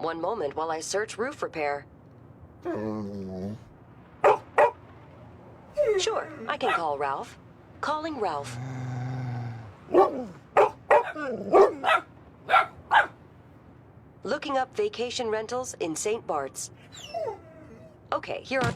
One moment while I search roof repair. Sure, I can call Ralph. Calling Ralph. Looking up vacation rentals in St. Bart's. Okay, here are...